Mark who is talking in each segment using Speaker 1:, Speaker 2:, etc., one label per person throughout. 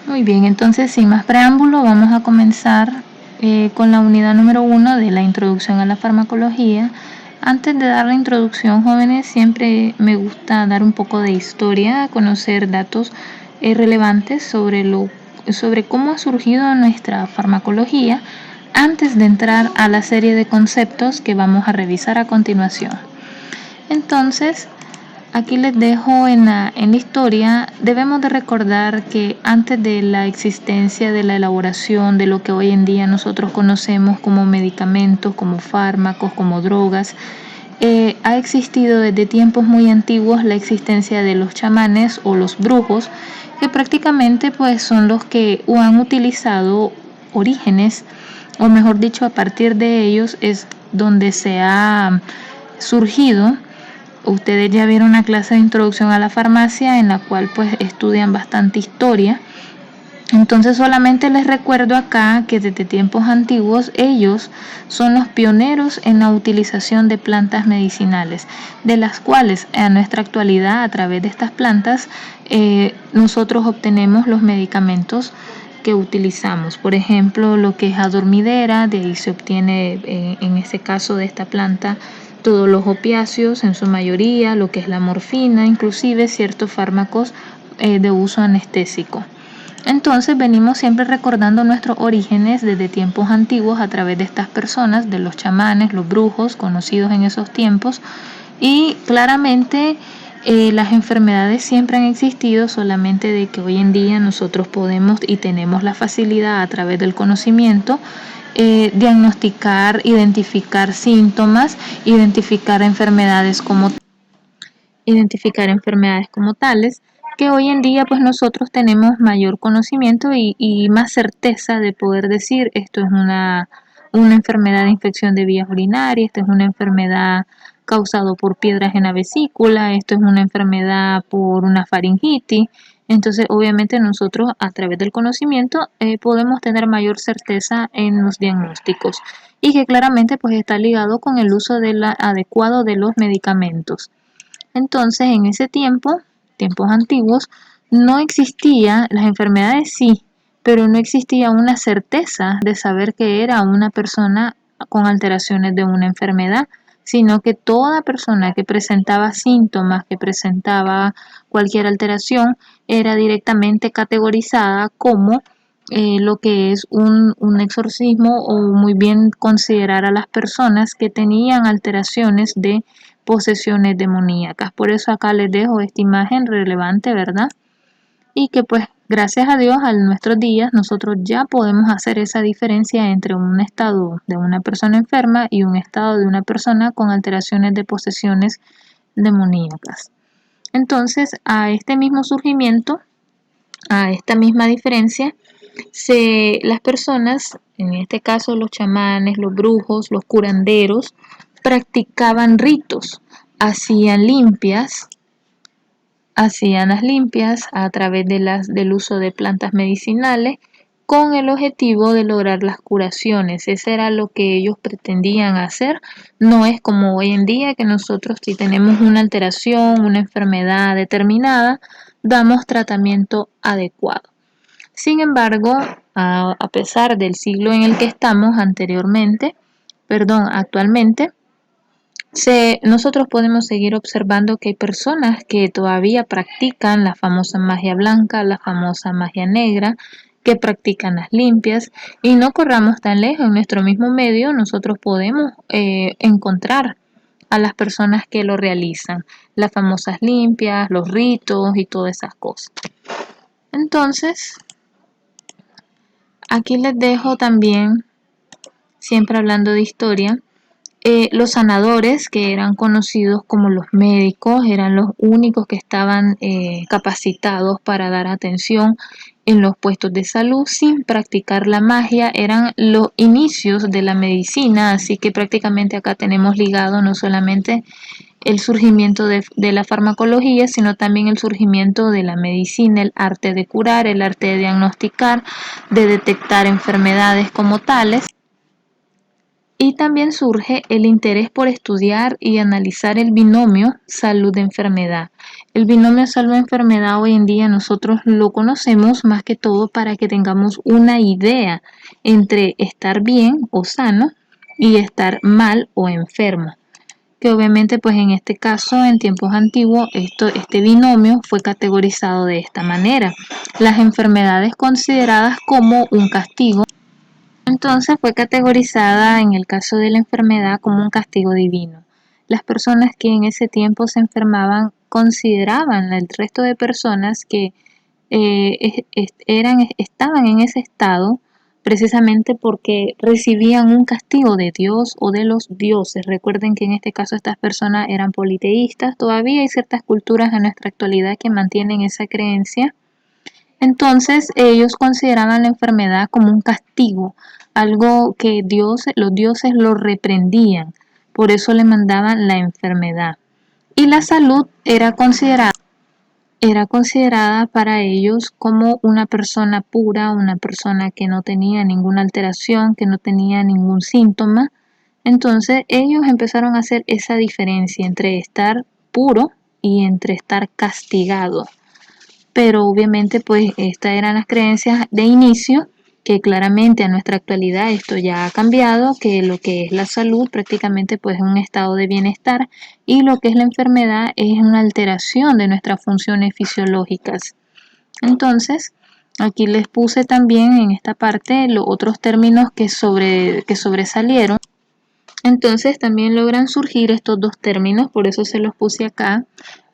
Speaker 1: Muy bien, entonces sin más preámbulo vamos a comenzar con la unidad número 1 de la introducción a la farmacología. Antes de dar la introducción, jóvenes, siempre me gusta dar un poco de historia, conocer datos relevantes sobre cómo ha surgido nuestra farmacología antes de entrar a la serie de conceptos que vamos a revisar a continuación. Entonces, aquí les dejo en la historia, debemos de recordar que antes de la existencia de la elaboración de lo que hoy en día nosotros conocemos como medicamentos, como fármacos, como drogas, ha existido desde tiempos muy antiguos la existencia de los chamanes o los brujos, que prácticamente pues son los que han utilizado orígenes, o mejor dicho, a partir de ellos es donde se ha surgido. Ustedes ya vieron una clase de introducción a la farmacia en la cual pues estudian bastante historia. Entonces solamente les recuerdo acá que desde tiempos antiguos ellos son los pioneros en la utilización de plantas medicinales, de las cuales en nuestra actualidad a través de estas plantas nosotros obtenemos los medicamentos que utilizamos. Por ejemplo, lo que es adormidera, de ahí se obtiene en este caso de esta planta todos los opiáceos en su mayoría, lo que es la morfina, inclusive ciertos fármacos de uso anestésico. Entonces venimos siempre recordando nuestros orígenes desde tiempos antiguos a través de estas personas, de los chamanes, los brujos, conocidos en esos tiempos, y claramente las enfermedades siempre han existido, solamente de que hoy en día nosotros podemos y tenemos la facilidad a través del conocimiento diagnosticar, identificar síntomas, identificar enfermedades como tales, que hoy en día pues nosotros tenemos mayor conocimiento y más certeza de poder decir esto es una enfermedad de infección de vías urinarias, esto es una enfermedad causado por piedras en la vesícula, esto es una enfermedad por una faringitis. Entonces, obviamente nosotros a través del conocimiento podemos tener mayor certeza en los diagnósticos y que claramente pues está ligado con el uso adecuado de los medicamentos. Entonces, en ese tiempo, tiempos antiguos, no existía, las enfermedades sí, pero no existía una certeza de saber que era una persona con alteraciones de una enfermedad, sino que toda persona que presentaba síntomas, que presentaba cualquier alteración, era directamente categorizada como lo que es un exorcismo o muy bien considerar a las personas que tenían alteraciones de posesiones demoníacas. Por eso acá les dejo esta imagen relevante, ¿verdad? Y que pues gracias a Dios a nuestros días nosotros ya podemos hacer esa diferencia entre un estado de una persona enferma y un estado de una persona con alteraciones de posesiones demoníacas. Entonces a este mismo surgimiento, a esta misma diferencia, las personas, en este caso los chamanes, los brujos, los curanderos, practicaban ritos, hacían limpias, hacían las limpias a través del uso de plantas medicinales con el objetivo de lograr las curaciones. Ese era lo que ellos pretendían hacer. No es como hoy en día que nosotros si tenemos una alteración, una enfermedad determinada, damos tratamiento adecuado. Sin embargo, a pesar del siglo en el que estamos actualmente, nosotros podemos seguir observando que hay personas que todavía practican la famosa magia blanca, la famosa magia negra, que practican las limpias y no corramos tan lejos. En nuestro mismo medio nosotros podemos encontrar a las personas que lo realizan, las famosas limpias, los ritos y todas esas cosas. Entonces, aquí les dejo también, siempre hablando de historia, los sanadores, que eran conocidos como los médicos, eran los únicos que estaban capacitados para dar atención en los puestos de salud sin practicar la magia. Eran los inicios de la medicina, así que prácticamente acá tenemos ligado no solamente el surgimiento de la farmacología, sino también el surgimiento de la medicina, el arte de curar, el arte de diagnosticar, de detectar enfermedades como tales. Y también surge el interés por estudiar y analizar el binomio salud-enfermedad. El binomio salud-enfermedad hoy en día nosotros lo conocemos más que todo para que tengamos una idea entre estar bien o sano y estar mal o enfermo. Que obviamente pues en este caso en tiempos antiguos este binomio fue categorizado de esta manera. Las enfermedades consideradas como un castigo, entonces fue categorizada en el caso de la enfermedad como un castigo divino. Las personas que en ese tiempo se enfermaban consideraban al resto de personas que estaban en ese estado precisamente porque recibían un castigo de Dios o de los dioses. Recuerden que en este caso estas personas eran politeístas. Todavía hay ciertas culturas en nuestra actualidad que mantienen esa creencia. Entonces ellos consideraban la enfermedad como un castigo, algo que los dioses lo reprendían, por eso le mandaban la enfermedad. Y la salud era considerada para ellos como una persona pura, una persona que no tenía ninguna alteración, que no tenía ningún síntoma. Entonces ellos empezaron a hacer esa diferencia entre estar puro y entre estar castigado. Pero obviamente pues estas eran las creencias de inicio, que claramente a nuestra actualidad esto ya ha cambiado, que lo que es la salud prácticamente pues es un estado de bienestar y lo que es la enfermedad es una alteración de nuestras funciones fisiológicas. Entonces, aquí les puse también en esta parte los otros términos que sobresalieron. Entonces también logran surgir estos dos términos, por eso se los puse acá,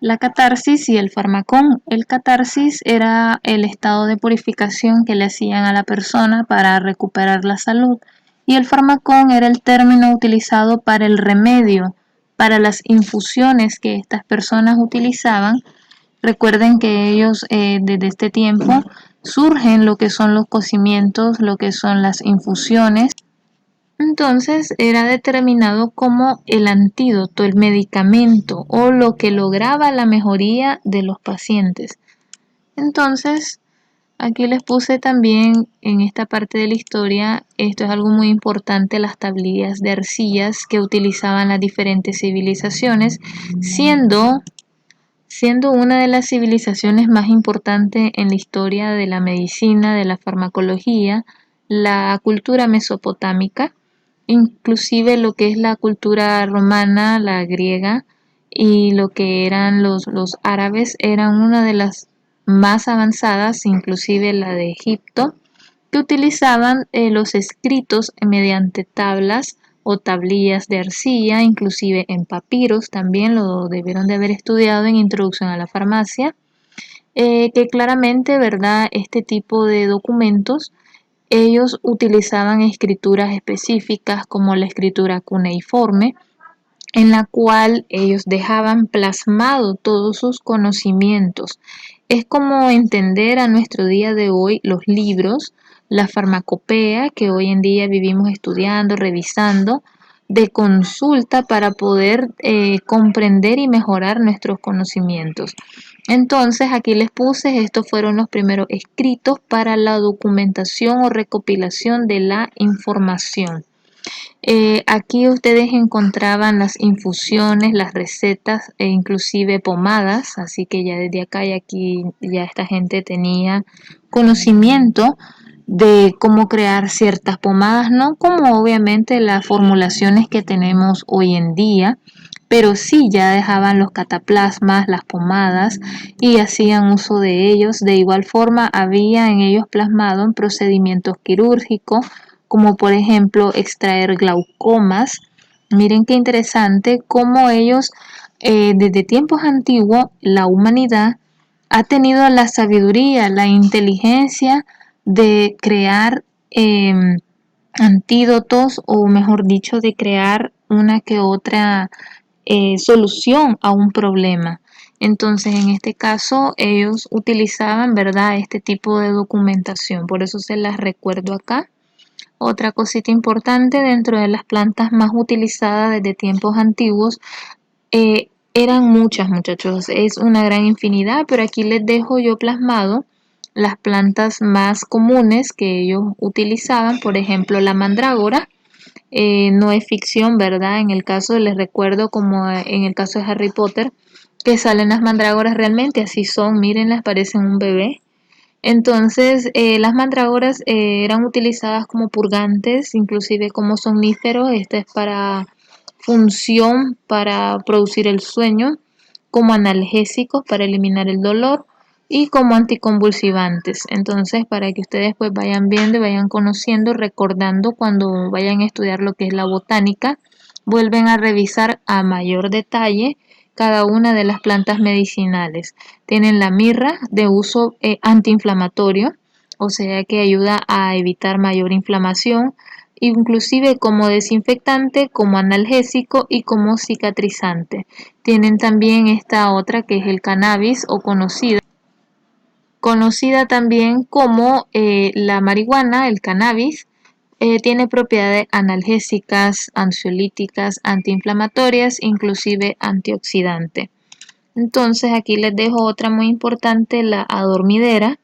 Speaker 1: la catarsis y el farmacón. El catarsis era el estado de purificación que le hacían a la persona para recuperar la salud y el farmacón era el término utilizado para el remedio, para las infusiones que estas personas utilizaban. Recuerden que ellos desde este tiempo surgen lo que son los cocimientos, lo que son las infusiones. Entonces era determinado como el antídoto, el medicamento o lo que lograba la mejoría de los pacientes. Entonces, aquí les puse también en esta parte de la historia, esto es algo muy importante, las tablillas de arcillas que utilizaban las diferentes civilizaciones, siendo una de las civilizaciones más importantes en la historia de la medicina, de la farmacología, la cultura mesopotámica, inclusive lo que es la cultura romana, la griega y lo que eran los árabes eran una de las más avanzadas, inclusive la de Egipto, que utilizaban los escritos mediante tablas o tablillas de arcilla, inclusive en papiros, también lo debieron de haber estudiado en Introducción a la Farmacia, que claramente, ¿verdad? Este tipo de documentos ellos utilizaban escrituras específicas como la escritura cuneiforme, en la cual ellos dejaban plasmado todos sus conocimientos. Es como entender a nuestro día de hoy los libros, la farmacopea que hoy en día vivimos estudiando, revisando, de consulta para poder comprender y mejorar nuestros conocimientos. Entonces aquí les puse, estos fueron los primeros escritos para la documentación o recopilación de la información. Aquí ustedes encontraban las infusiones, las recetas e inclusive pomadas, así que ya desde acá y aquí ya esta gente tenía conocimiento de cómo crear ciertas pomadas, no como obviamente las formulaciones que tenemos hoy en día, pero sí ya dejaban los cataplasmas, las pomadas y hacían uso de ellos. De igual forma había en ellos plasmado en procedimientos quirúrgicos, como por ejemplo extraer glaucomas. Miren qué interesante cómo ellos, desde tiempos antiguos, la humanidad ha tenido la sabiduría, la inteligencia de crear antídotos o mejor dicho, de crear una que otra solución a un problema. Entonces, en este caso, ellos utilizaban, ¿verdad?, este tipo de documentación. Por eso se las recuerdo acá. Otra cosita importante dentro de las plantas más utilizadas desde tiempos antiguos, eran muchas, muchachos, es una gran infinidad, pero aquí les dejo yo plasmado las plantas más comunes que ellos utilizaban, por ejemplo, la mandrágora. no es ficción, ¿verdad? En el caso, les recuerdo como en el caso de Harry Potter, que salen las mandrágoras realmente, así son, mírenlas, parecen un bebé. Entonces, las mandrágoras eran utilizadas como purgantes, inclusive como somníferos. Esta es para función para producir el sueño, como analgésicos para eliminar el dolor y como anticonvulsivantes. Entonces, para que ustedes pues vayan viendo y vayan conociendo, recordando cuando vayan a estudiar lo que es la botánica, vuelven a revisar a mayor detalle cada una de las plantas medicinales. Tienen la mirra de uso antiinflamatorio, o sea que ayuda a evitar mayor inflamación, inclusive como desinfectante, como analgésico y como cicatrizante. Tienen también esta otra que es el cannabis o conocida también como la marihuana, el cannabis. Tiene propiedades analgésicas, ansiolíticas, antiinflamatorias, inclusive antioxidante. Entonces aquí les dejo otra muy importante, la adormidera,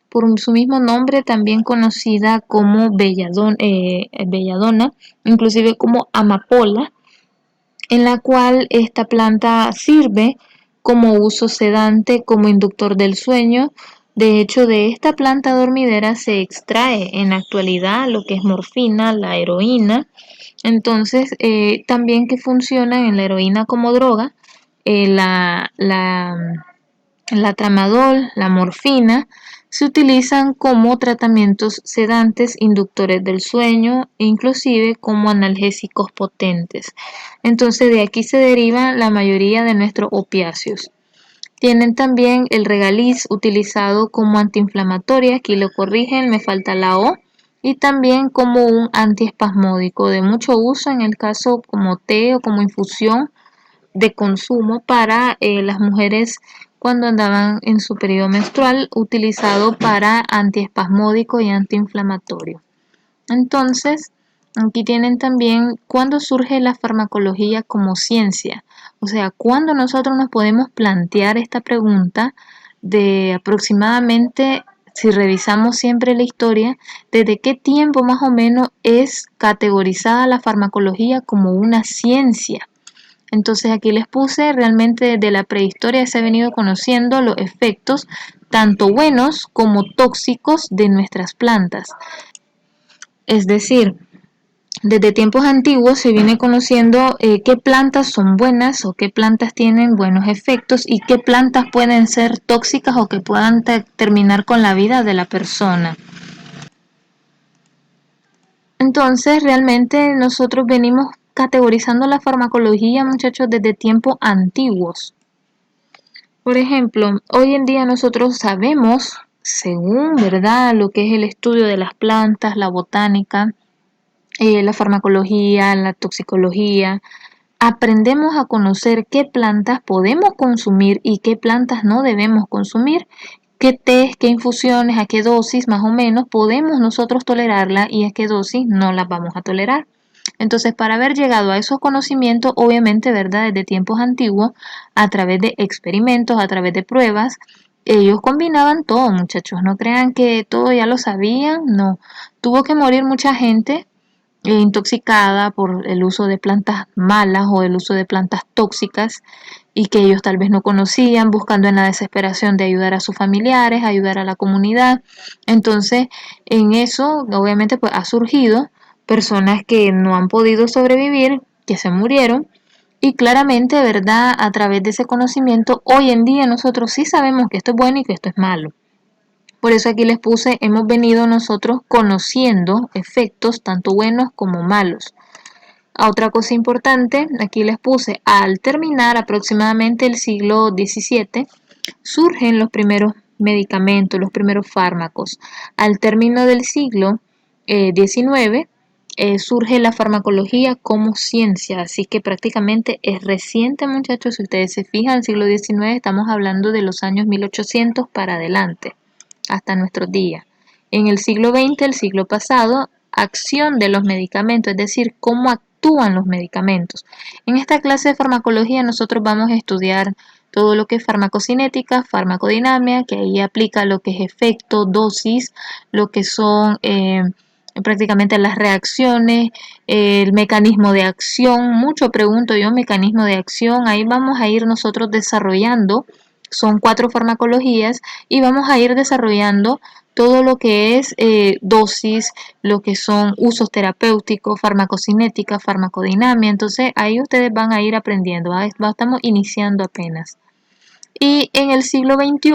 Speaker 1: por su mismo nombre también conocida como belladona, inclusive como amapola, en la cual esta planta sirve como uso sedante, como inductor del sueño. De hecho, de esta planta dormidera se extrae en la actualidad lo que es morfina, la heroína. Entonces, también que funciona en la heroína como droga, eh, la, la, la tramadol, la morfina, se utilizan como tratamientos sedantes, inductores del sueño e inclusive como analgésicos potentes. Entonces de aquí se derivan la mayoría de nuestros opiáceos. Tienen también el regaliz utilizado como antiinflamatorio, aquí lo corrigen, me falta la O, y también como un antiespasmódico de mucho uso en el caso como té o como infusión de consumo para las mujeres cuando andaban en su periodo menstrual, utilizado para antiespasmódico y antiinflamatorio. Entonces, aquí tienen también cuándo surge la farmacología como ciencia, o sea, cuándo nosotros nos podemos plantear esta pregunta de aproximadamente, si revisamos siempre la historia, desde qué tiempo más o menos es categorizada la farmacología como una ciencia. Entonces aquí les puse realmente desde la prehistoria se ha venido conociendo los efectos tanto buenos como tóxicos de nuestras plantas. Es decir, desde tiempos antiguos se viene conociendo qué plantas son buenas o qué plantas tienen buenos efectos y qué plantas pueden ser tóxicas o que puedan terminar con la vida de la persona. Entonces, realmente nosotros venimos categorizando la farmacología, muchachos, desde tiempos antiguos. Por ejemplo, hoy en día nosotros sabemos, según, ¿verdad?, lo que es el estudio de las plantas, la botánica, la farmacología, la toxicología, aprendemos a conocer qué plantas podemos consumir y qué plantas no debemos consumir, qué test, qué infusiones, a qué dosis más o menos podemos nosotros tolerarla y a qué dosis no las vamos a tolerar. Entonces, para haber llegado a esos conocimientos, obviamente, ¿verdad? Desde tiempos antiguos, a través de experimentos, a través de pruebas, ellos combinaban todo, muchachos. No crean que todo ya lo sabían, no. Tuvo que morir mucha gente intoxicada por el uso de plantas malas o el uso de plantas tóxicas y que ellos tal vez no conocían, buscando en la desesperación de ayudar a sus familiares, ayudar a la comunidad. Entonces, en eso, obviamente, pues ha surgido personas que no han podido sobrevivir, que se murieron, y claramente, ¿verdad? A través de ese conocimiento, hoy en día nosotros sí sabemos que esto es bueno y que esto es malo. Por eso aquí les puse, hemos venido nosotros conociendo efectos tanto buenos como malos. Otra cosa importante, aquí les puse, al terminar aproximadamente el siglo XVII, surgen los primeros medicamentos, los primeros fármacos. Al término del siglo XIX, surge la farmacología como ciencia, así que prácticamente es reciente, muchachos. Si ustedes se fijan, siglo XIX, estamos hablando de los años 1800 para adelante hasta nuestros días. En el siglo XX, el siglo pasado, acción de los medicamentos, es decir, cómo actúan los medicamentos. En esta clase de farmacología nosotros vamos a estudiar todo lo que es farmacocinética, farmacodinamia, que ahí aplica lo que es efecto, dosis, lo que son prácticamente las reacciones, el mecanismo de acción, mucho pregunto yo, mecanismo de acción, ahí vamos a ir nosotros desarrollando, son 4 farmacologías y vamos a ir desarrollando todo lo que es dosis, lo que son usos terapéuticos, farmacocinética, farmacodinamia, entonces ahí ustedes van a ir aprendiendo, estamos iniciando apenas. Y en el siglo XXI,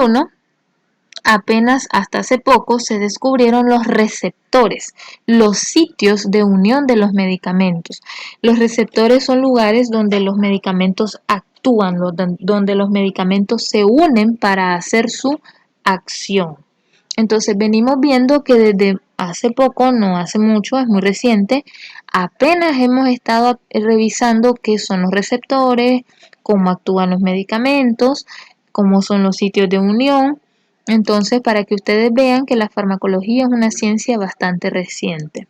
Speaker 1: apenas hasta hace poco se descubrieron los receptores, los sitios de unión de los medicamentos. Los receptores son lugares donde los medicamentos actúan, donde los medicamentos se unen para hacer su acción. Entonces venimos viendo que desde hace poco, no hace mucho, es muy reciente, apenas hemos estado revisando qué son los receptores, cómo actúan los medicamentos, cómo son los sitios de unión. Entonces, para que ustedes vean que la farmacología es una ciencia bastante reciente.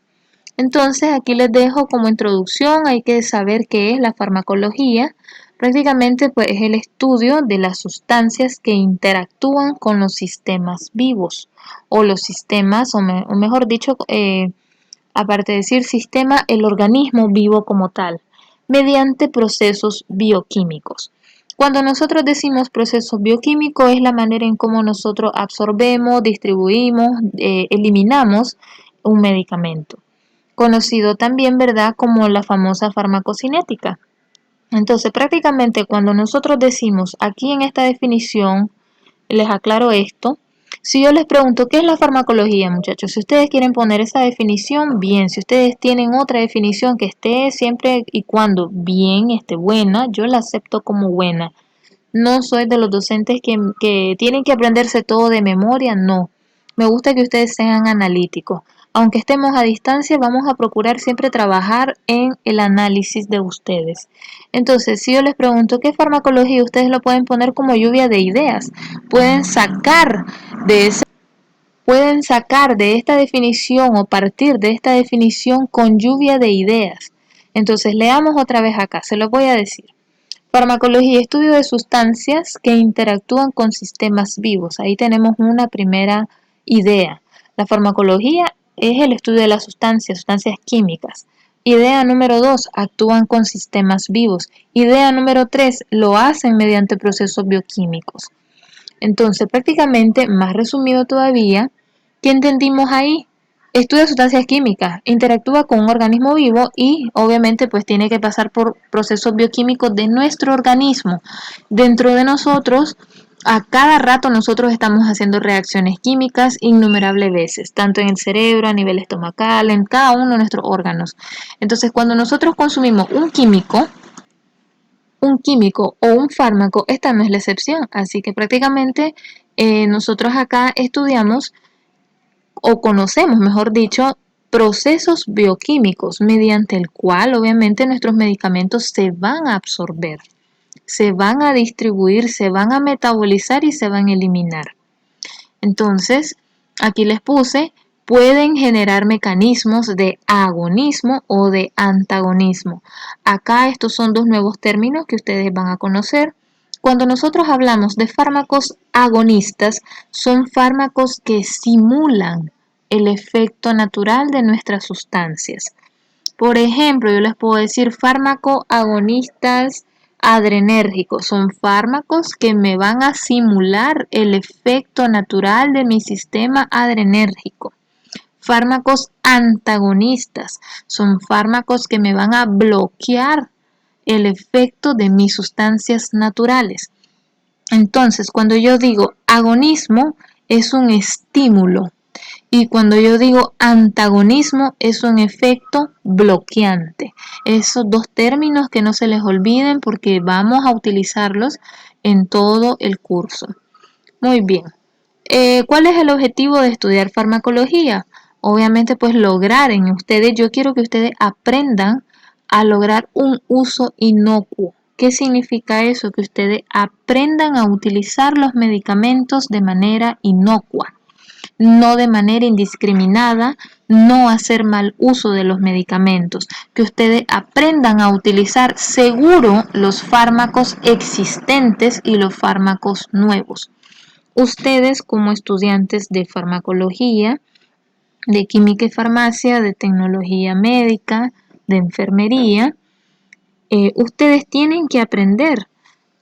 Speaker 1: Entonces, aquí les dejo como introducción, hay que saber qué es la farmacología. Prácticamente pues, es el estudio de las sustancias que interactúan con los sistemas vivos o los sistemas, o mejor dicho, aparte de decir sistema, el organismo vivo como tal, mediante procesos bioquímicos. Cuando nosotros decimos procesos bioquímicos es la manera en cómo nosotros absorbemos, distribuimos, eliminamos un medicamento, conocido también, ¿verdad?, como la famosa farmacocinética. Entonces, prácticamente cuando nosotros decimos aquí en esta definición, les aclaro esto, si yo les pregunto qué es la farmacología, muchachos, si ustedes quieren poner esa definición, bien, si ustedes tienen otra definición que esté siempre y cuando bien, esté buena, yo la acepto como buena. No soy de los docentes que tienen que aprenderse todo de memoria, no. Me gusta que ustedes sean analíticos. Aunque estemos a distancia, vamos a procurar siempre trabajar en el análisis de ustedes. Entonces, si yo les pregunto qué farmacología, ustedes lo pueden poner como lluvia de ideas. Pueden sacar de esa pueden sacar de esta definición o partir de esta definición con lluvia de ideas. Entonces, leamos otra vez acá, se lo voy a decir. Farmacología, estudio de sustancias que interactúan con sistemas vivos. Ahí tenemos una primera idea. La farmacología es el estudio de las sustancias químicas. Idea número 2, actúan con sistemas vivos. Idea número 3, lo hacen mediante procesos bioquímicos. Entonces, prácticamente, más resumido todavía, ¿qué entendimos ahí? Estudia sustancias químicas, interactúa con un organismo vivo y obviamente pues tiene que pasar por procesos bioquímicos de nuestro organismo. Dentro de nosotros, a cada rato nosotros estamos haciendo reacciones químicas innumerables veces, tanto en el cerebro, a nivel estomacal, en cada uno de nuestros órganos. Entonces, cuando nosotros consumimos un químico o un fármaco, esta no es la excepción. Así que prácticamente nosotros acá estudiamos o conocemos, mejor dicho, procesos bioquímicos mediante el cual obviamente nuestros medicamentos se van a absorber, se van a distribuir, se van a metabolizar y se van a eliminar. Entonces, aquí les puse, pueden generar mecanismos de agonismo o de antagonismo. Acá estos son dos nuevos términos que ustedes van a conocer. Cuando nosotros hablamos de fármacos agonistas, son fármacos que simulan el efecto natural de nuestras sustancias. Por ejemplo, yo les puedo decir fármaco agonistas adrenérgicos. Son fármacos que me van a simular el efecto natural de mi sistema adrenérgico. Fármacos antagonistas. Son fármacos que me van a bloquear el efecto de mis sustancias naturales. Entonces, cuando yo digo agonismo, es un estímulo. Y cuando yo digo antagonismo, es un efecto bloqueante. Esos dos términos que no se les olviden porque vamos a utilizarlos en todo el curso. Muy bien. ¿Cuál es el objetivo de estudiar farmacología? Obviamente, pues lograr en ustedes, yo quiero que ustedes aprendan a lograr un uso inocuo. ¿Qué significa eso? Que ustedes aprendan a utilizar los medicamentos de manera inocua, no de manera indiscriminada, no hacer mal uso de los medicamentos, que ustedes aprendan a utilizar seguro los fármacos existentes y los fármacos nuevos. Ustedes como estudiantes de farmacología de química y farmacia, de tecnología médica, de enfermería, ustedes tienen que aprender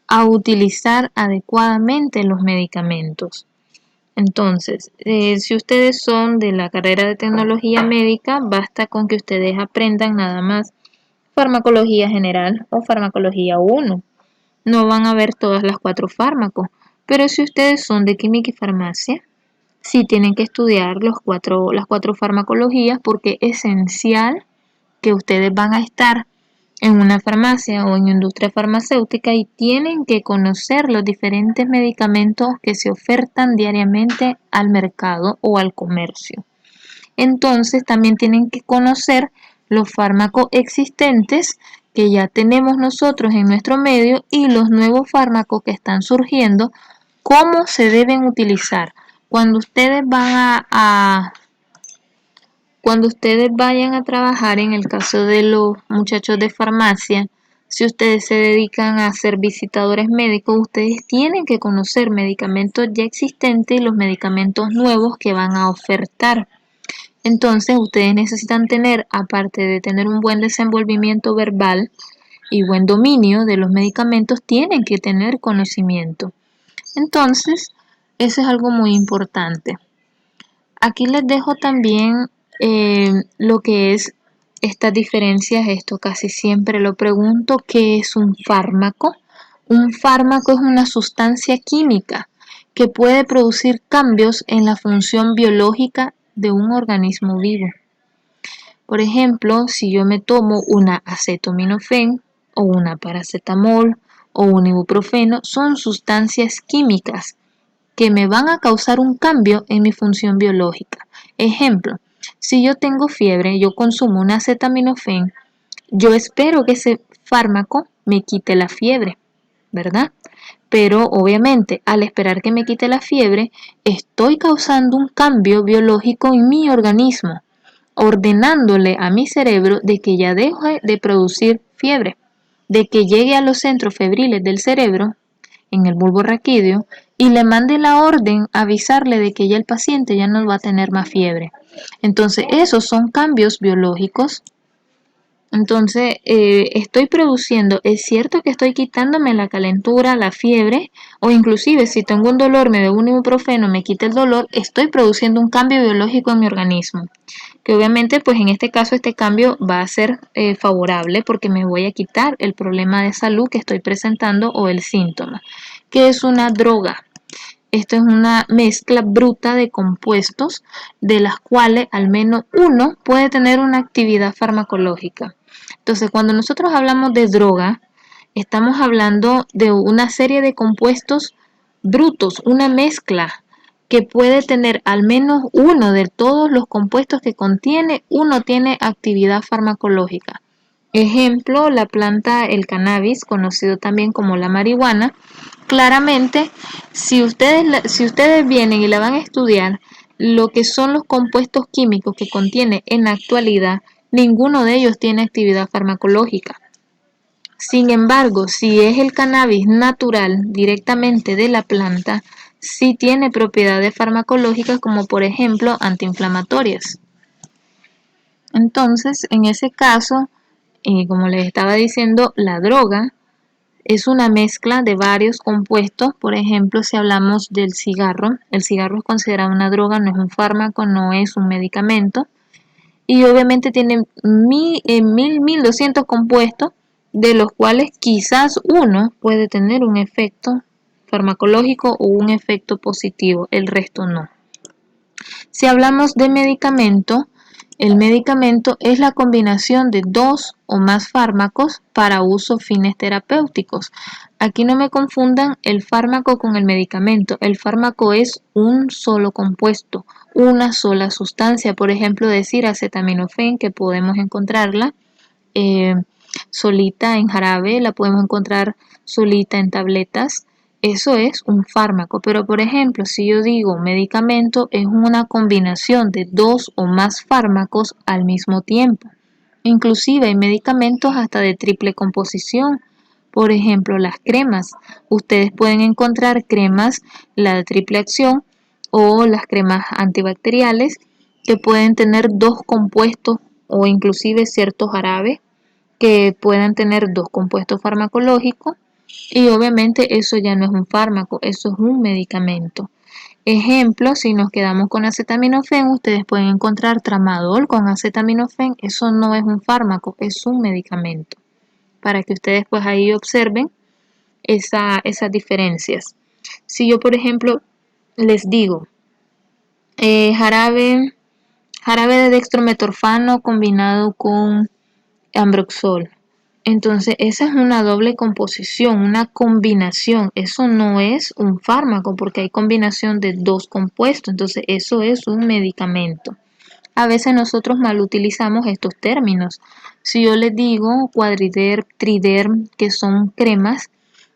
Speaker 1: a utilizar adecuadamente los medicamentos. Entonces, si ustedes son de la carrera de tecnología médica, basta con que ustedes aprendan nada más farmacología general o farmacología 1. No van a ver todas las 4 fármacos, pero si ustedes son de química y farmacia, sí tienen que estudiar las 4 farmacologías porque es esencial que ustedes van a estar en una farmacia o en industria farmacéutica y tienen que conocer los diferentes medicamentos que se ofertan diariamente al mercado o al comercio. Entonces también tienen que conocer los fármacos existentes que ya tenemos nosotros en nuestro medio y los nuevos fármacos que están surgiendo, cómo se deben utilizar. Cuando ustedes cuando ustedes vayan a trabajar, en el caso de los muchachos de farmacia, si ustedes se dedican a ser visitadores médicos, ustedes tienen que conocer medicamentos ya existentes y los medicamentos nuevos que van a ofertar. Entonces, ustedes necesitan tener, aparte de tener un buen desenvolvimiento verbal y buen dominio de los medicamentos, tienen que tener conocimiento. Entonces, eso es algo muy importante. Aquí les dejo también lo que es estas diferencias. Esto casi siempre lo pregunto: ¿qué es un fármaco? Un fármaco es una sustancia química que puede producir cambios en la función biológica de un organismo vivo. Por ejemplo, si yo me tomo una acetaminofén o una paracetamol o un ibuprofeno, son sustancias químicas que me van a causar un cambio en mi función biológica. Ejemplo, si yo tengo fiebre, yo consumo un acetaminofén, yo espero que ese fármaco me quite la fiebre, ¿verdad? Pero obviamente, al esperar que me quite la fiebre, estoy causando un cambio biológico en mi organismo, ordenándole a mi cerebro de que ya deje de producir fiebre, de que llegue a los centros febriles del cerebro, en el bulbo raquídeo, y le mande la orden a avisarle de que ya el paciente ya no va a tener más fiebre. Entonces, esos son cambios biológicos. Entonces, estoy produciendo, es cierto que estoy quitándome la calentura, la fiebre, o inclusive si tengo un dolor, me bebo un ibuprofeno, me quita el dolor, estoy produciendo un cambio biológico en mi organismo, que obviamente pues en este caso este cambio va a ser favorable porque me voy a quitar el problema de salud que estoy presentando o el síntoma. ¿Qué es una droga? Esto es una mezcla bruta de compuestos de las cuales al menos uno puede tener una actividad farmacológica. Entonces, cuando nosotros hablamos de droga, estamos hablando de una serie de compuestos brutos, una mezcla que puede tener al menos uno de todos los compuestos que contiene, uno tiene actividad farmacológica. Ejemplo, la planta, el cannabis, conocido también como la marihuana. Claramente, si ustedes vienen y la van a estudiar, lo que son los compuestos químicos que contiene en la actualidad, ninguno de ellos tiene actividad farmacológica. Sin embargo, si es el cannabis natural directamente de la planta, sí tiene propiedades farmacológicas como por ejemplo antiinflamatorias. Entonces, en ese caso, como les estaba diciendo, la droga es una mezcla de varios compuestos. Por ejemplo, si hablamos del cigarro, el cigarro es considerado una droga, no es un fármaco, no es un medicamento. Y obviamente tiene 1200 compuestos, de los cuales quizás uno puede tener un efecto farmacológico o un efecto positivo, el resto no. Si hablamos de medicamento, el medicamento es la combinación de 2 o más fármacos para uso fines terapéuticos. Aquí no me confundan el fármaco con el medicamento. El fármaco es un solo compuesto, una sola sustancia. Por ejemplo, decir acetaminofén, que podemos encontrarla eh, solita en jarabe, la podemos encontrar solita en tabletas. Eso es un fármaco, pero por ejemplo, si yo digo medicamento, es una combinación de 2 o más fármacos al mismo tiempo. Inclusive hay medicamentos hasta de triple composición. Por ejemplo, las cremas. Ustedes pueden encontrar cremas, la de triple acción o las cremas antibacteriales, que pueden tener dos compuestos o inclusive ciertos jarabes que puedan tener dos compuestos farmacológicos y obviamente eso ya no es un fármaco, eso es un medicamento. Ejemplo, si nos quedamos con acetaminofén, ustedes pueden encontrar tramadol con acetaminofén, eso no es un fármaco, es un medicamento. Para que ustedes pues ahí observen esas diferencias. Si yo por ejemplo les digo jarabe de dextrometorfano combinado con ambroxol, entonces esa es una doble composición, una combinación. Eso no es un fármaco porque hay combinación de dos compuestos, entonces eso es un medicamento. A veces nosotros mal utilizamos estos términos. Si yo les digo cuadriderm, triderm, que son cremas,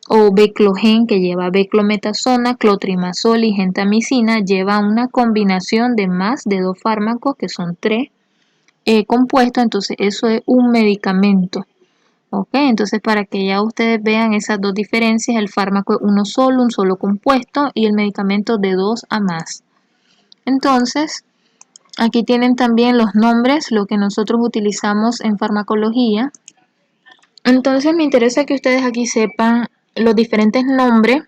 Speaker 1: o beclogen, que lleva beclometasona, clotrimazol y gentamicina, lleva una combinación de más de dos fármacos, que son tres compuestos, entonces eso es un medicamento. Ok, entonces para que ya ustedes vean esas dos diferencias, el fármaco es uno solo, un solo compuesto, y el medicamento de dos a más. Entonces, aquí tienen también los nombres, lo que nosotros utilizamos en farmacología. Entonces me interesa que ustedes aquí sepan los diferentes nombres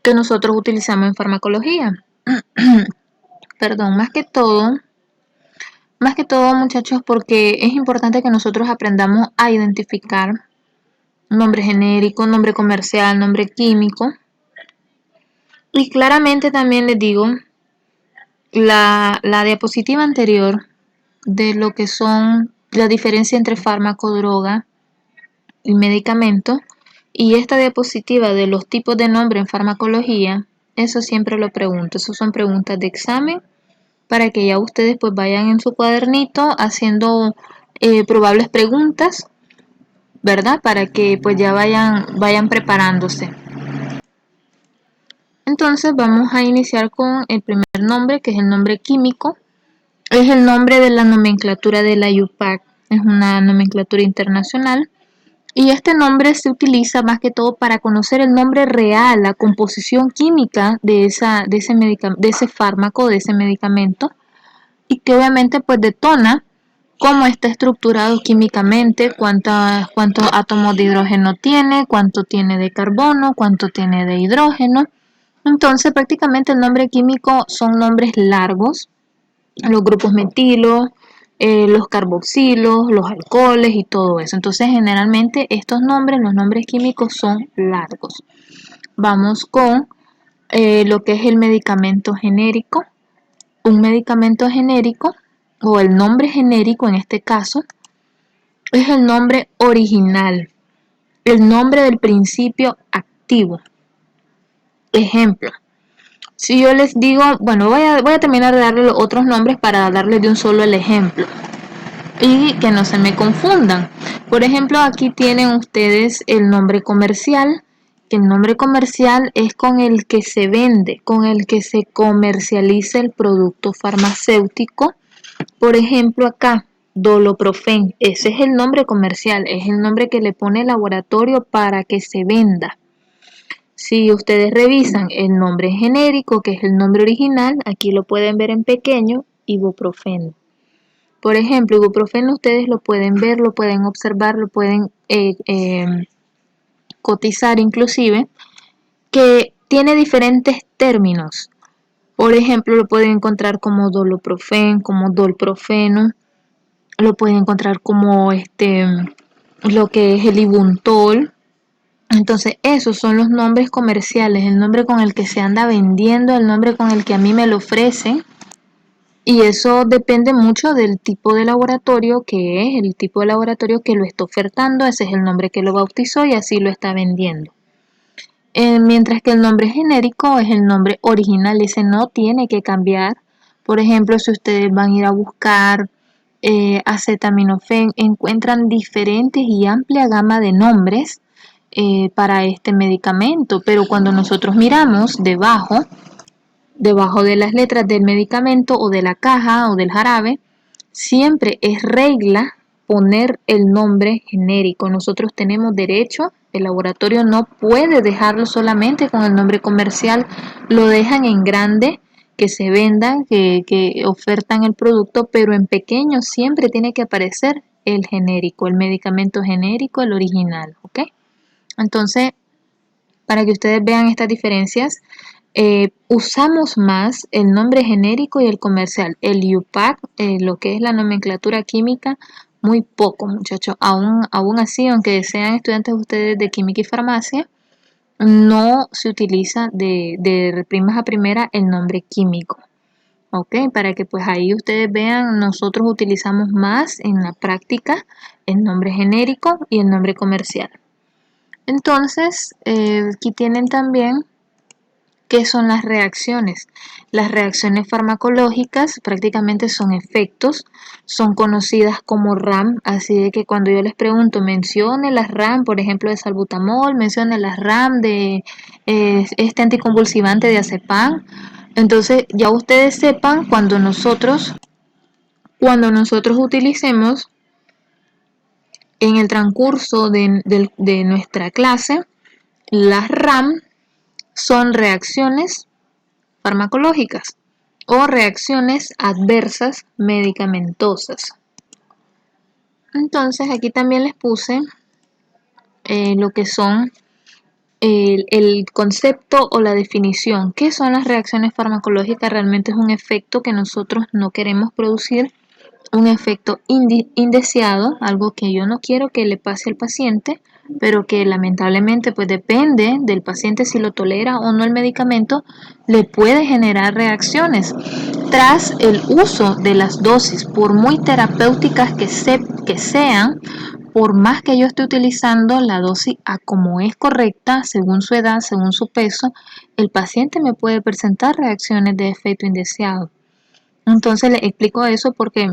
Speaker 1: que nosotros utilizamos en farmacología. Perdón, más que todo muchachos, porque es importante que nosotros aprendamos a identificar nombre genérico, nombre comercial, nombre químico. Y claramente también les digo, la diapositiva anterior de lo que son la diferencia entre fármaco, droga y medicamento, y esta diapositiva de los tipos de nombre en farmacología, eso siempre lo pregunto, eso son preguntas de examen para que ya ustedes pues vayan en su cuadernito haciendo probables preguntas, ¿verdad? Para que pues ya vayan preparándose. Entonces vamos a iniciar con el primer nombre, que es el nombre químico. Es el nombre de la nomenclatura de la IUPAC, es una nomenclatura internacional. Y este nombre se utiliza más que todo para conocer el nombre real, la composición química de ese fármaco, de ese medicamento, y que obviamente pues detona cómo está estructurado químicamente, cuántos átomos de hidrógeno tiene, cuánto tiene de carbono, cuánto tiene de hidrógeno. Entonces prácticamente el nombre químico son nombres largos, los grupos metilo, los carboxilos, los alcoholes y todo eso. Entonces generalmente estos nombres, los nombres químicos son largos. Vamos con lo que es el medicamento genérico. Un medicamento genérico o el nombre genérico en este caso es el nombre original, el nombre del principio activo. Ejemplo, si yo les digo, bueno, voy a terminar de darle los otros nombres para darles de un solo el ejemplo y que no se me confundan. Por ejemplo, aquí tienen ustedes el nombre comercial, que el nombre comercial es con el que se vende, con el que se comercializa el producto farmacéutico. Por ejemplo, acá, Doloprofen, ese es el nombre comercial, es el nombre que le pone el laboratorio para que se venda. Si ustedes revisan el nombre genérico, que es el nombre original, aquí lo pueden ver en pequeño, ibuprofeno. Por ejemplo, ibuprofeno ustedes lo pueden ver, lo pueden observar, lo pueden cotizar inclusive, que tiene diferentes términos. Por ejemplo, lo pueden encontrar como doloprofen, como dolprofeno, lo pueden encontrar como lo que es el ibuntol. Entonces, esos son los nombres comerciales, el nombre con el que se anda vendiendo, el nombre con el que a mí me lo ofrecen. Y eso depende mucho del tipo de laboratorio que es, el tipo de laboratorio que lo está ofertando, ese es el nombre que lo bautizó y así lo está vendiendo. Mientras que el nombre genérico es el nombre original, ese no tiene que cambiar. Por ejemplo, si ustedes van a ir a buscar acetaminofén, encuentran diferentes y amplia gama de nombres para este medicamento, pero cuando nosotros miramos debajo de las letras del medicamento o de la caja o del jarabe, siempre es regla poner el nombre genérico. Nosotros tenemos derecho, el laboratorio no puede dejarlo solamente con el nombre comercial, lo dejan en grande que se vendan, que ofertan el producto, pero en pequeño siempre tiene que aparecer el genérico, el medicamento genérico, el original, ¿ok? Entonces, para que ustedes vean estas diferencias, usamos más el nombre genérico y el comercial. El UPAC, lo que es la nomenclatura química, muy poco, muchachos. Aún así, aunque sean estudiantes ustedes de química y farmacia, no se utiliza de primas a primera el nombre químico. ¿Ok? Para que pues ahí ustedes vean, nosotros utilizamos más en la práctica el nombre genérico y el nombre comercial. Entonces, aquí tienen también qué son las reacciones. Las reacciones farmacológicas prácticamente son efectos, son conocidas como RAM, así de que cuando yo les pregunto, mencione las RAM, por ejemplo, de salbutamol, mencione las RAM de este anticonvulsivante de azepam, entonces ya ustedes sepan cuando nosotros utilicemos en el transcurso de nuestra clase, las RAM son reacciones farmacológicas o reacciones adversas medicamentosas. Entonces aquí también les puse lo que son el concepto o la definición. ¿Qué son las reacciones farmacológicas? Realmente es un efecto que nosotros no queremos producir, un efecto indeseado, algo que yo no quiero que le pase al paciente, pero que lamentablemente pues depende del paciente si lo tolera o no el medicamento, le puede generar reacciones. Tras el uso de las dosis, por muy terapéuticas que sean, por más que yo esté utilizando la dosis a como es correcta, según su edad, según su peso, el paciente me puede presentar reacciones de efecto indeseado. Entonces le explico eso porque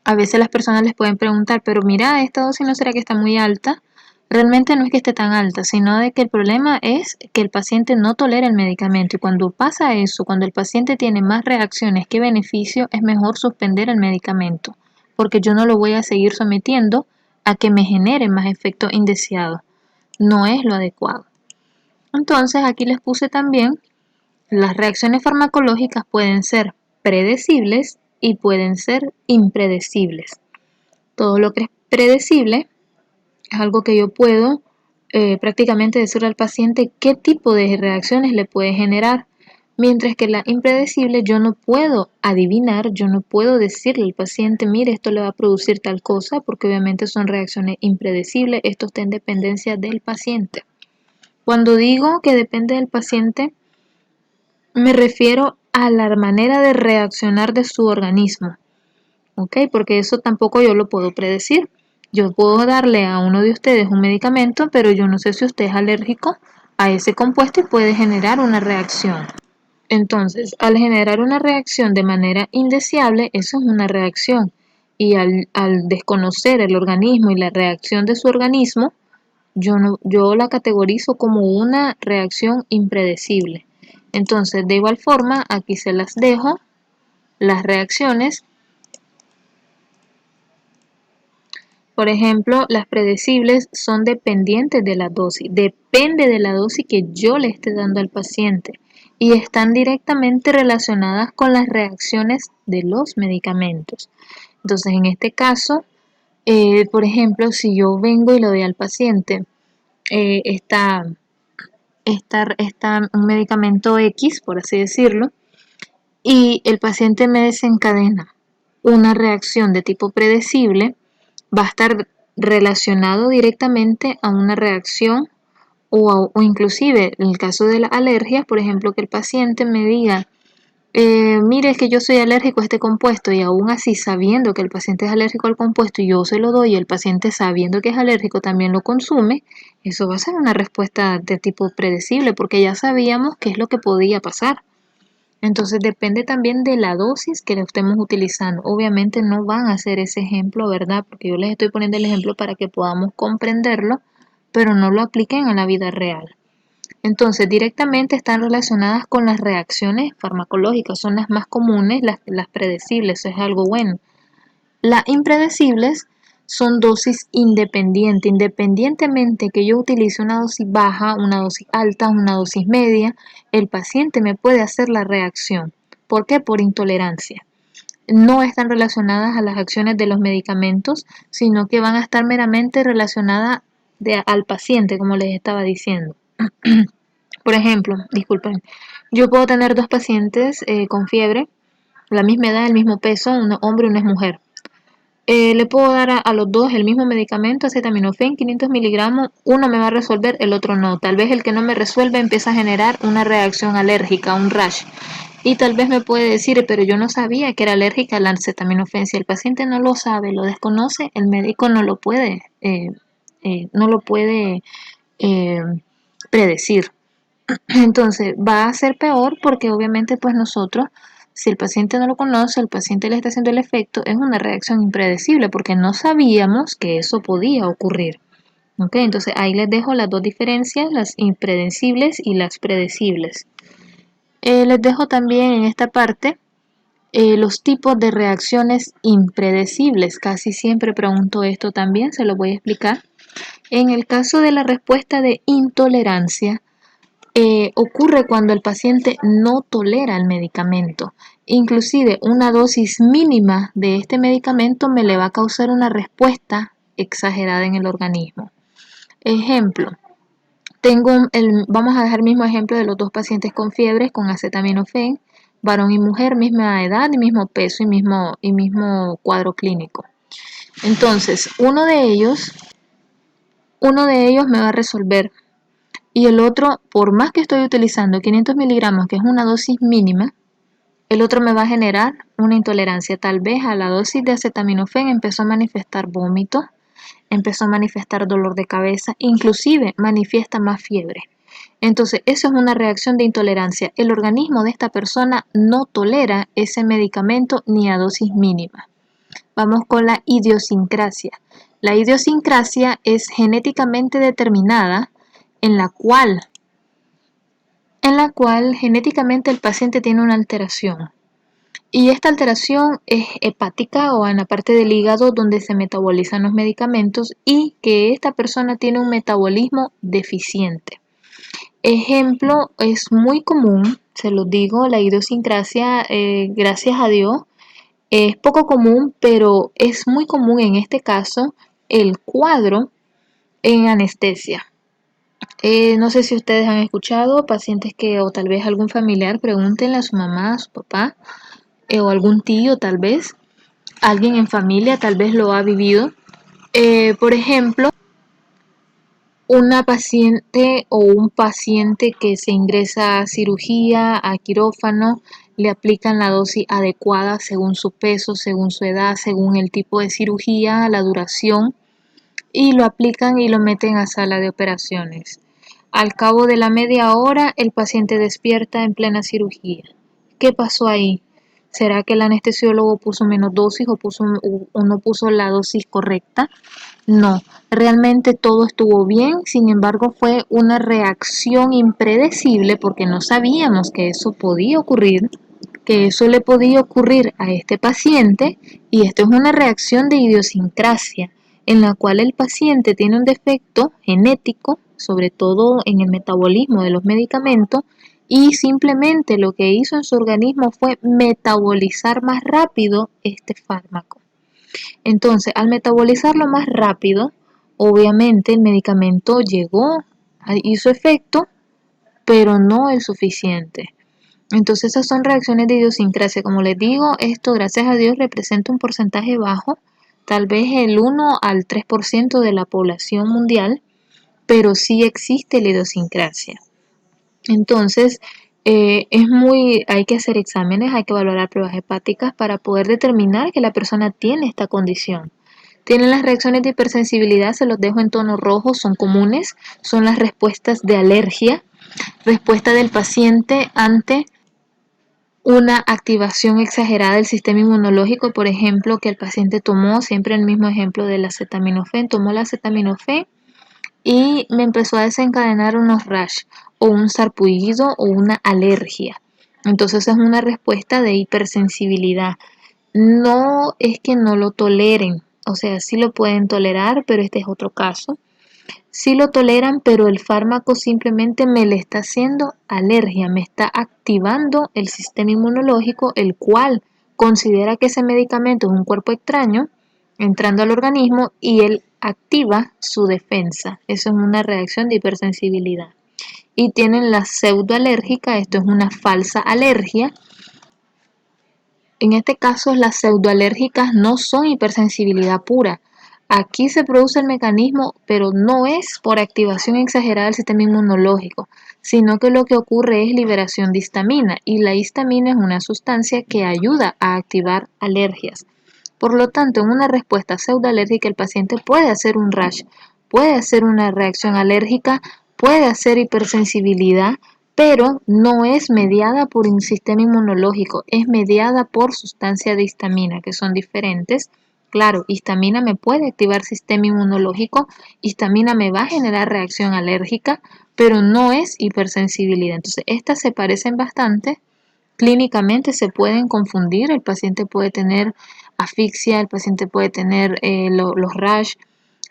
Speaker 1: a veces las personas les pueden preguntar, pero mira, esta dosis no será que está muy alta. Realmente no es que esté tan alta, sino de que el problema es que el paciente no tolera el medicamento y cuando pasa eso, cuando el paciente tiene más reacciones que beneficio, es mejor suspender el medicamento, porque yo no lo voy a seguir sometiendo a que me genere más efecto indeseado. No es lo adecuado. Entonces aquí les puse también, las reacciones farmacológicas pueden ser predecibles y pueden ser impredecibles. Todo lo que es predecible es algo que yo puedo prácticamente decirle al paciente qué tipo de reacciones le puede generar, mientras que la impredecible yo no puedo adivinar, yo no puedo decirle al paciente, mire, esto le va a producir tal cosa, porque obviamente son reacciones impredecibles, esto está en dependencia del paciente. Cuando digo que depende del paciente, me refiero a la manera de reaccionar de su organismo. ¿Ok? Porque eso tampoco yo lo puedo predecir. Yo puedo darle a uno de ustedes un medicamento, pero yo no sé si usted es alérgico a ese compuesto y puede generar una reacción. Entonces, al generar una reacción de manera indeseable, eso es una reacción. Y al desconocer el organismo y la reacción de su organismo, yo la categorizo como una reacción impredecible. Entonces, de igual forma, aquí se las dejo, las reacciones. Por ejemplo, las predecibles son dependientes de la dosis, depende de la dosis que yo le esté dando al paciente y están directamente relacionadas con las reacciones de los medicamentos. Entonces, en este caso, por ejemplo, si yo vengo y le doy al paciente un medicamento X, por así decirlo, y el paciente me desencadena una reacción de tipo predecible, va a estar relacionado directamente a una reacción o inclusive en el caso de las alergias, por ejemplo, que el paciente me diga, mire, es que yo soy alérgico a este compuesto y aún así sabiendo que el paciente es alérgico al compuesto y yo se lo doy y el paciente sabiendo que es alérgico también lo consume, eso va a ser una respuesta de tipo predecible porque ya sabíamos qué es lo que podía pasar. Entonces depende también de la dosis que le estemos utilizando. Obviamente no van a hacer ese ejemplo, ¿verdad? Porque yo les estoy poniendo el ejemplo para que podamos comprenderlo, pero no lo apliquen a la vida real. Entonces directamente están relacionadas con las reacciones farmacológicas, son las más comunes, las predecibles, eso es algo bueno. Las impredecibles son dosis independientes, independientemente que yo utilice una dosis baja, una dosis alta, una dosis media, el paciente me puede hacer la reacción. ¿Por qué? Por intolerancia. No están relacionadas a las acciones de los medicamentos, sino que van a estar meramente relacionadas al paciente, como les estaba diciendo. Por ejemplo, disculpen, yo puedo tener dos pacientes con fiebre, la misma edad, el mismo peso, un hombre y una mujer. Le puedo dar a los dos el mismo medicamento, acetaminofén, 500 miligramos, uno me va a resolver, el otro no. Tal vez el que no me resuelve empieza a generar una reacción alérgica, un rash. Y tal vez me puede decir, pero yo no sabía que era alérgica al acetaminofén. Si el paciente no lo sabe, lo desconoce, el médico no lo puede eh, predecir. Entonces va a ser peor porque obviamente pues nosotros, si el paciente no lo conoce, el paciente le está haciendo el efecto, es una reacción impredecible porque no sabíamos que eso podía ocurrir. ¿Ok? Entonces ahí les dejo las dos diferencias, las impredecibles y las predecibles. Les dejo también en esta parte los tipos de reacciones impredecibles. Casi siempre pregunto esto también, se lo voy a explicar. En el caso de la respuesta de intolerancia, ocurre cuando el paciente no tolera el medicamento. Inclusive una dosis mínima de este medicamento me le va a causar una respuesta exagerada en el organismo. Ejemplo, vamos a dejar el mismo ejemplo de los dos pacientes con fiebre con acetaminofén, varón y mujer, misma edad y mismo peso y mismo cuadro clínico. Entonces, uno de ellos me va a resolver y el otro, por más que estoy utilizando 500 miligramos, que es una dosis mínima, el otro me va a generar una intolerancia. Tal vez a la dosis de acetaminofén empezó a manifestar vómitos, empezó a manifestar dolor de cabeza, inclusive manifiesta más fiebre. Entonces, eso es una reacción de intolerancia. El organismo de esta persona no tolera ese medicamento ni a dosis mínima. Vamos con la idiosincrasia. La idiosincrasia es genéticamente determinada en la cual genéticamente el paciente tiene una alteración. Y esta alteración es hepática o en la parte del hígado donde se metabolizan los medicamentos y que esta persona tiene un metabolismo deficiente. Ejemplo, es muy común, se los digo, la idiosincrasia, gracias a Dios, es poco común, pero es muy común en este caso el cuadro en anestesia. No sé si ustedes han escuchado pacientes que o tal vez algún familiar, pregúntenle a su mamá, a su papá, o algún tío tal vez, alguien en familia tal vez lo ha vivido. Por ejemplo, una paciente o un paciente que se ingresa a cirugía, a quirófano, le aplican la dosis adecuada según su peso, según su edad, según el tipo de cirugía, la duración, y lo aplican y lo meten a sala de operaciones. Al cabo de la media hora, el paciente despierta en plena cirugía. ¿Qué pasó ahí? ¿Será que el anestesiólogo puso menos dosis o no puso la dosis correcta? No, realmente todo estuvo bien, sin embargo fue una reacción impredecible porque no sabíamos que eso podía ocurrir, que eso le podía ocurrir a este paciente y esto es una reacción de idiosincrasia en la cual el paciente tiene un defecto genético, sobre todo en el metabolismo de los medicamentos, y simplemente lo que hizo en su organismo fue metabolizar más rápido este fármaco. Entonces, al metabolizarlo más rápido, obviamente el medicamento llegó, hizo efecto, pero no el suficiente. Entonces, esas son reacciones de idiosincrasia. Como les digo, esto, gracias a Dios, representa un porcentaje bajo, tal vez el 1 al 3% de la población mundial, pero sí existe la idiosincrasia. Entonces, hay que hacer exámenes, hay que valorar pruebas hepáticas para poder determinar que la persona tiene esta condición. Tienen las reacciones de hipersensibilidad, se los dejo en tono rojo, son comunes, son las respuestas de alergia, respuesta del paciente ante una activación exagerada del sistema inmunológico, por ejemplo, que el paciente tomó, siempre el mismo ejemplo del acetaminofén, tomó el acetaminofén y me empezó a desencadenar unos rash o un sarpullido o una alergia. Entonces es una respuesta de hipersensibilidad. No es que no lo toleren, o sea, sí lo pueden tolerar, pero este es otro caso. Sí lo toleran, pero el fármaco simplemente me le está haciendo alergia, me está activando el sistema inmunológico, el cual considera que ese medicamento es un cuerpo extraño entrando al organismo y él activa su defensa. Eso es una reacción de hipersensibilidad. Y tienen la pseudoalérgica, esto es una falsa alergia. En este caso, las pseudoalérgicas no son hipersensibilidad pura. Aquí se produce el mecanismo, pero no es por activación exagerada del sistema inmunológico, sino que lo que ocurre es liberación de histamina, y la histamina es una sustancia que ayuda a activar alergias. Por lo tanto, en una respuesta pseudoalérgica el paciente puede hacer un rash, puede hacer una reacción alérgica, puede hacer hipersensibilidad, pero no es mediada por un sistema inmunológico, es mediada por sustancia de histamina, que son diferentes. Claro, histamina me puede activar sistema inmunológico, histamina me va a generar reacción alérgica, pero no es hipersensibilidad. Entonces, estas se parecen bastante. Clínicamente se pueden confundir, el paciente puede tener asfixia, el paciente puede tener los rash,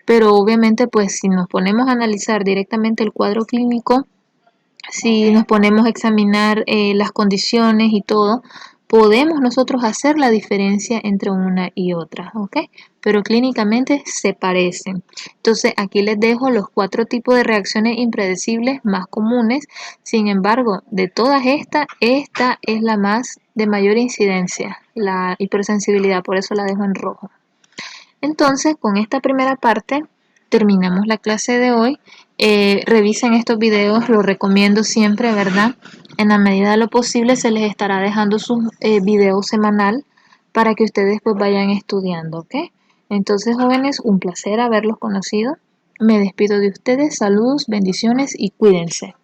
Speaker 1: pero obviamente pues si nos ponemos a analizar directamente el cuadro clínico, si nos ponemos a examinar las condiciones y todo, podemos nosotros hacer la diferencia entre una y otra, ¿ok? Pero clínicamente se parecen. Entonces aquí les dejo los 4 tipos de reacciones impredecibles más comunes. Sin embargo, de todas estas, esta es la más de mayor incidencia, la hipersensibilidad, por eso la dejo en rojo. Entonces, con esta primera parte terminamos la clase de hoy. Revisen estos videos, los recomiendo siempre, ¿verdad? En la medida de lo posible se les estará dejando su video semanal para que ustedes pues vayan estudiando, ¿ok? Entonces, jóvenes, un placer haberlos conocido. Me despido de ustedes, saludos, bendiciones y cuídense.